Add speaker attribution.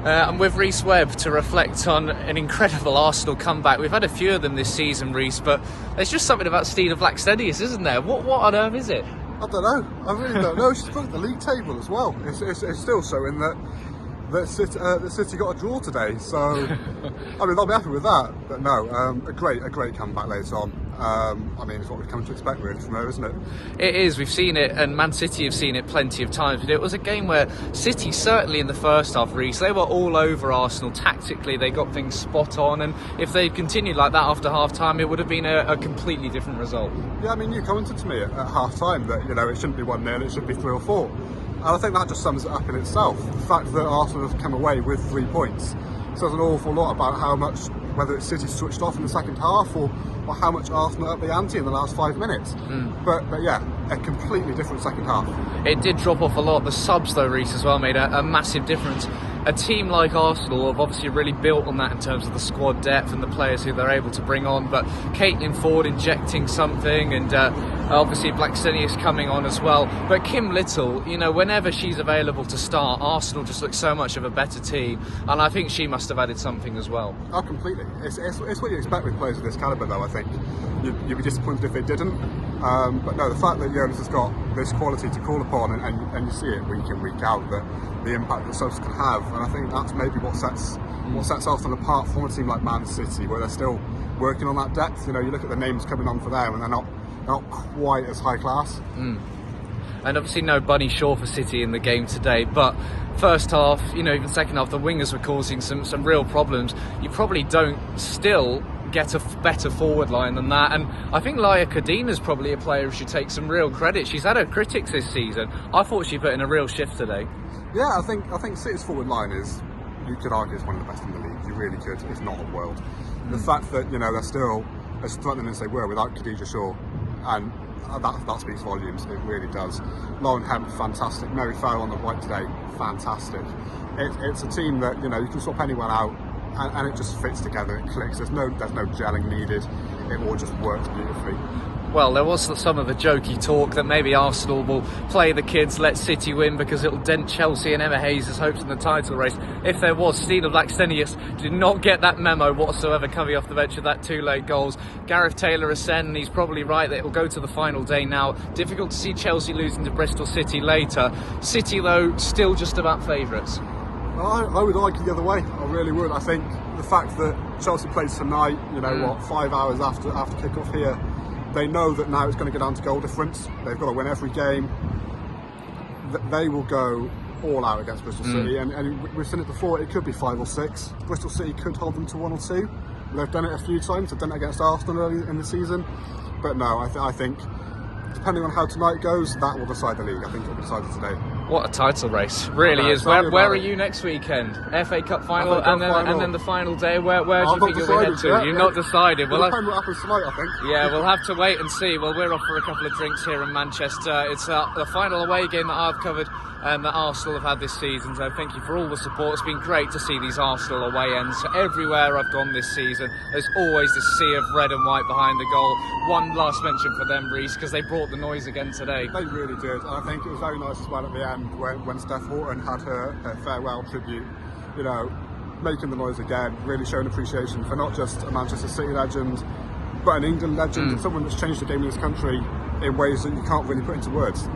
Speaker 1: I'm with Rhys Webb to reflect on an incredible Arsenal comeback. We've had a few of them this season, Rhys, but there's just something about Stina Blackstenius, isn't there? What on earth is it?
Speaker 2: I don't know. I really don't know. She's broke the league table as well. It's still showing that City got a draw today. So, I mean, I'll be happy with that. But no, a great comeback later on. I mean, it's what we've come to expect really from her, isn't it?
Speaker 1: It is. We've seen it, and Man City have seen it plenty of times. But it was a game where City, certainly in the first half, Rhys, they were all over Arsenal tactically. They got things spot on, and if they'd continued like that after half time, it would have been a completely different result.
Speaker 2: Yeah, I mean, you commented to me at half time that it shouldn't be 1-0, it should be 3 or 4. And I think that just sums it up in itself. The fact that Arsenal have come away with 3 points says an awful lot about how much, whether it's City switched off in the second half or how much Arsenal upped the ante in the last 5 minutes. But yeah, a completely different second half.
Speaker 1: It did drop off a lot. The subs, though, Rhys, as well, made a massive difference. A team like Arsenal have obviously really built on that in terms of the squad depth and the players who they're able to bring on. But Caitlin Ford injecting something, and obviously Blackstenius coming on as well. But Kim Little, whenever she's available to start, Arsenal just looks so much of a better team. And I think she must have added something as well.
Speaker 2: Oh, completely. It's what you expect with players of this calibre, though, I think. You'd be disappointed if they didn't. But no, the fact that Jonas has got this quality to call upon, and you see it week in, week out, that the impact that subs can have, and I think that's maybe what sets Arsenal apart from a team like Man City, where they're still working on that depth. You look at the names coming on for them, and they're not quite as high class.
Speaker 1: And obviously no Bunny Shaw for City in the game today, but first half, even second half, the wingers were causing some real problems. You probably don't still get a better forward line than that, and I think Laia Codina's probably a player who should take some real credit. She's had her critics this season. I thought she put in a real shift today.
Speaker 2: Yeah, I think City's forward line is, you could argue, is one of the best in the league. You really could, if not the world. The fact that they're still as threatening as they were without Khadija Shaw, and that speaks volumes. It really does. Lauren Hemp, fantastic. Mary Farrell on the right today, fantastic. It's a team that you can swap anyone out, and it just fits together. It clicks. There's no gelling needed. It all just works beautifully.
Speaker 1: Well, there was some of the jokey talk that maybe Arsenal will play the kids, let City win because it'll dent Chelsea and Emma Hayes' hopes in the title race. If there was, Stina Blackstenius did not get that memo whatsoever coming off the bench with that 2 late goals. Gareth Taylor has said, and he's probably right, that it will go to the final day now. Difficult to see Chelsea losing to Bristol City later. City, though, still just about favourites.
Speaker 2: I would argue the other way. I really would. I think the fact that Chelsea plays tonight, 5 hours after kick-off here, they know that now it's going to go down to goal difference. They've got to win every game. They will go all out against Bristol City, and we've seen it before. It could be 5 or 6. Bristol City could hold them to 1 or 2. They've done it a few times. They've done it against Arsenal early in the season. But no, I think depending on how tonight goes, that will decide the league. I think it will decide it today.
Speaker 1: What a title race, really is. Where are you next weekend? FA Cup final, and then the final day. Where do you think you'll head to? You've not decided.
Speaker 2: Well, depends what happens tonight, I think.
Speaker 1: Yeah, we'll have to wait and see. Well, we're off for a couple of drinks here in Manchester. It's the final away game that I've covered and that Arsenal have had this season, so thank you for all the support. It's been great to see these Arsenal away ends. Everywhere I've gone this season, there's always this sea of red and white behind the goal. One last mention for them, Rhys, because they brought the noise again today.
Speaker 2: They really did, and I think it was very nice as well at the end when Steph Horton had her farewell tribute, making the noise again, really showing appreciation for not just a Manchester City legend, but an England legend, and someone that's changed the game in this country in ways that you can't really put into words.